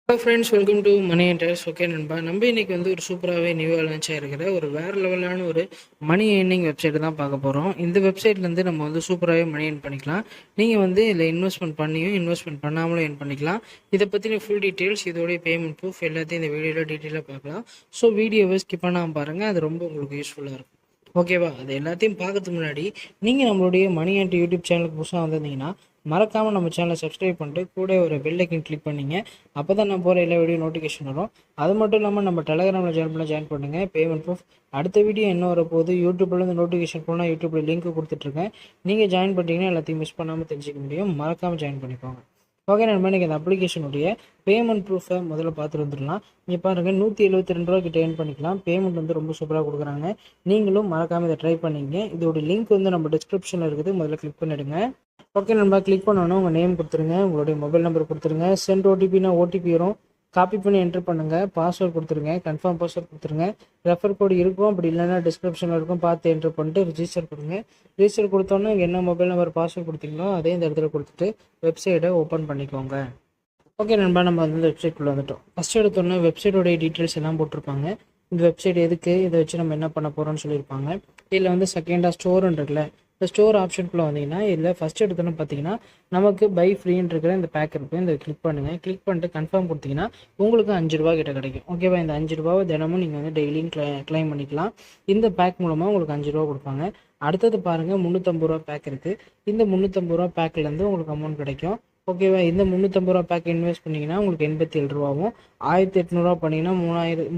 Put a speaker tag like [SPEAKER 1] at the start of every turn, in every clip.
[SPEAKER 1] Hello friends, welcome to Money Enters. Okay நண்பா, நம்ம இன்றைக்கி வந்து ஒரு சூப்பராகவே நியூவாக லான்ச் ஆகிருக்கிற ஒரு வேறு லெவலான ஒரு மணி ஏர்னிங் வெப்சைட்டு தான் பார்க்க போகிறோம். இந்த வெப்சைட்லேருந்து நம்ம வந்து சூப்பராகவே மணி ஏர்ன் பண்ணிக்கலாம். நீங்கள் வந்து இதில் இன்வெஸ்ட்மெண்ட் பண்ணியும் இன்வெஸ்ட்மெண்ட் பண்ணாமலும் ஏர்ன் பண்ணிக்கலாம். இதை பற்றின ஃபுல் டீட்டெயில்ஸ், இதோடைய பேமெண்ட் ப்ரூஃப் எல்லாத்தையும் இந்த வீடியோவில் டீட்டெயிலாக பார்க்கலாம். ஸோ வீடியோவை ஸ்கிப் பண்ணாமல் பாருங்கள், அது ரொம்ப உங்களுக்கு யூஸ்ஃபுல்லாக இருக்கும். ஓகேவா? அது எல்லாத்தையும் பார்க்கறதுக்கு முன்னாடி நீங்கள் நம்மளுடைய மணி அண்ட் யூடியூப் சேனலுக்கு புதுசாக வந்திருந்தீங்கன்னா மறக்காமல் நம்ம சேனலை சப்ஸ்கிரைப் பண்ணிட்டு கூட ஒரு பெல் ஐக்கன் கிளிக் பண்ணிங்க. அப்போ தான் நான் போகிற எல்லா வீடியோ நோட்டிஃபிகேஷன் வரும். அது மட்டும் இல்லாமல் நம்ம டெலகிராமில் ஜாயின் பண்ணுங்கள். பேமெண்ட் ப்ரூஃப் அடுத்த வீடியோ என்ன வரப்போகுது, யூடியூப்லேருந்து நோட்டிஃபிகேஷன் போனால் யூடியூப்பில் லிங்க் கொடுத்துட்ருக்கேன். நீங்கள் ஜாயின் பண்ணிட்டீங்கன்னா எல்லாத்தையும் மிஸ் பண்ணாமல் தெரிஞ்சிக்க முடியும். மறக்காமல் ஜாயின் பண்ணிக்கோங்க. ஓகே நம்ம இன்றைக்கி அந்த அப்ளிகேஷனுடைய பேமெண்ட் ப்ரூஃபை முதல்ல பார்த்துட்டு வந்துடலாம். நீங்கள் பாருங்கள், 172 ரூபா கிட்ட ஏர்ன் பண்ணிக்கலாம். பேமெண்ட் வந்து ரொம்ப சூப்பராக கொடுக்குறாங்க. நீங்களும் மறக்காமல் இதை ட்ரை பண்ணிங்க. இதோட லிங்க் வந்து நம்ம டிஸ்கிரிப்ஷனில் இருக்குது, முதல்ல கிளிக் பண்ணிவிடுங்க. ஓகே நம்ம கிளிக் பண்ணோன்னா உங்கள் நேம் கொடுத்துருங்க, உங்களுடைய மொபைல் நம்பர் கொடுத்துருங்க. சென்ட் ஓடிபினா ஓடிபி வரும், காப்பி பண்ணி என்ட்ரு பண்ணுங்கள். பாஸ்வேர்ட் கொடுத்துருங்க, கன்ஃபார்ம் பாஸ்வேர்ட் கொடுத்துருங்க. ரெஃபர் கோடு இருக்கும், அப்படி இல்லைன்னா டிஸ்கிரிப்ஷனில் இருக்கும், பார்த்து என்ட்ரு பண்ணிட்டு ரிஜிஸ்டர் கொடுங்க. ரிஜிஸ்டர் கொடுத்தோன்னே என்ன மொபைல் நம்பர் பாஸ்வேர்ட் கொடுத்தீங்களோ அதே இந்த இடத்துல கொடுத்துட்டு வெப்சைட்டை ஓப்பன் பண்ணிக்கோங்க. ஓகே நண்பா, நம்ம வந்து இந்த வெப்சைட்குள்ளே வந்துட்டோம். ஃபஸ்ட் எடுத்தோன்னே வெப்சைட்டோடைய டீட்டெயில்ஸ் எல்லாம் போட்டிருப்பாங்க. இந்த வெப்சைட் எதுக்கு, இதை வச்சு நம்ம என்ன பண்ண போகிறோம்னு சொல்லியிருப்பாங்க. இதில் வந்து செகண்டாக ஸ்டோர்னு இருக்குல்ல, இந்த ஸ்டோர் ஆப்ஷனுக்குள்ளே வந்தீங்கன்னா இதில் ஃபஸ்ட் எடுத்தோன்னு பார்த்தீங்கன்னா நமக்கு பை ஃப்ரீன்னு இருக்கிற இந்த பேக் இருக்குது. இந்த கிளிக் பண்ணுங்கள். கிளிக் பண்ணிட்டு கன்ஃபார்ம் கொடுத்தீங்கன்னா உங்களுக்கு 5 ரூபா கிட்ட கிடைக்கும். ஓகேவா? இந்த 5 ரூபாவை தினமும் நீங்கள் வந்து டெய்லியும் கிளைம் பண்ணிக்கலாம். இந்த பேக் மூலமாக உங்களுக்கு 5 ரூபா கொடுப்பாங்க. அடுத்தது பாருங்கள், 350 ரூபா பேக் இருக்குது. இந்த 350 ரூபா பேக்லேருந்து உங்களுக்கு அமௌண்ட் கிடைக்கும். ஓகேவா? இந்த 350 ரூபா பேக் இன்வெஸ்ட் பண்ணிங்கன்னா உங்களுக்கு 87 ரூபாவும், 1800 ரூபா பண்ணிங்கன்னா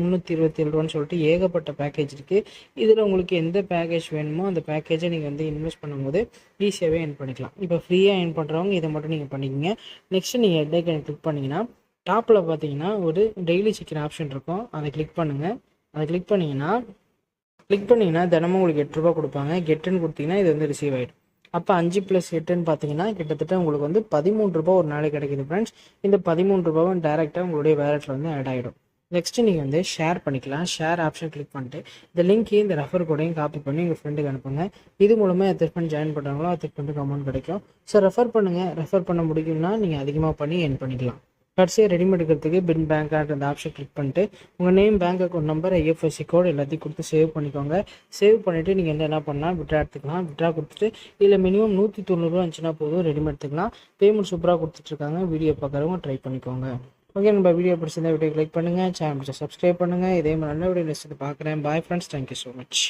[SPEAKER 1] 327 ரூபான்னு சொல்லிட்டு ஏகப்பட்ட பேக்கேஜ் இருக்குது. இதில் உங்களுக்கு எந்த பேக்கேஜ் வேணுமோ அந்த பேக்கேஜை நீங்கள் வந்து இன்வெஸ்ட் பண்ணும்போது ஈஸியாகவே ஏர்ன் பண்ணிக்கலாம். இப்போ ஃப்ரீயாக ஏர்ன் பண்ணுறவங்க இதை மட்டும் நீங்கள் பண்ணிக்கங்க. நெக்ஸ்ட்டு நீங்கள் ஹெட் ஐக்கனை கிளிக் பண்ணிங்கன்னா டாப்பில் பார்த்தீங்கன்னா ஒரு டெய்லி செக்கின் ஆப்ஷன் இருக்கும், அதை கிளிக் பண்ணுங்கள். அதை கிளிக் பண்ணிங்கன்னா தினமும் உங்களுக்கு 8 ரூபா கொடுப்பாங்க. கெட்டுன்னு கொடுத்தீங்கன்னா இது வந்து ரிசீவ் ஆகிடும். அப்போ 5 + 8ன்னு பார்த்தீங்கன்னா கிட்டத்தட்ட உங்களுக்கு வந்து 13 ரூபா ஒரு நாளைக்கு கிடைக்குது ஃப்ரெண்ட்ஸ். இந்த 13 ரூபாவும் டேரெக்டாக உங்களுடைய வேலெட்டில் வந்து ஆட் ஆகிடும். நெக்ஸ்ட்டு நீங்கள் வந்து ஷேர் பண்ணிக்கலாம். ஷேர் ஆப்ஷன் கிளிக் பண்ணிட்டு இந்த லிங்க்கையும் இந்த ரெஃபர் கோடையும் காப்பி பண்ணி உங்கள் ஃப்ரெண்டுக்கு அனுப்புங்க. இது மூலமாக எத்தனை ஃப்ரெண்ட் ஜாயின் பண்ணுறாங்களோ அத்தனை ஃப்ரெண்டுக்கு அமௌண்ட் கிடைக்கும். ஸோ ரெஃபர் பண்ணுங்கள். ரெஃபர் பண்ண முடியும்னா நீங்கள் அதிகமாக பண்ணி ஏர்ன் பண்ணிக்கலாம். கடைசியாக ரெடிமேட் எடுக்கிறதுக்கு பின் பேங்க் அந்த ஆப்ஷன் கிளிக் பண்ணிட்டு உங்கள் name, bank account number, IFSC கோடு எல்லாத்தையும் கொடுத்து சேவ் பண்ணிக்கோங்க. சேவ் பண்ணிவிட்டு நீங்கள் வந்து என்ன பண்ணால் விட்ரா எடுத்துக்கலாம். விட்ரா கொடுத்துட்டு இதில் மினிமம் 190 ரூபா இருந்துச்சுன்னா போதும், ரெடிமேட் எடுத்துக்கலாம். பேமெண்ட் சூப்பராக கொடுத்துட்ருக்காங்க. வீடியோ பார்க்குறவங்க ட்ரை பண்ணிக்கோங்க. ஓகே, நம்ம வீடியோ பிடிச்சிருந்தா வீடியோ லைக் பண்ணுங்கள், சேனல் சப்ஸ்கிரைப் பண்ணுங்கள். இதே மாதிரி நல்ல வீடியோ நெக்ஸ்ட் பார்க்குறேன். Bye friends, thank you so much.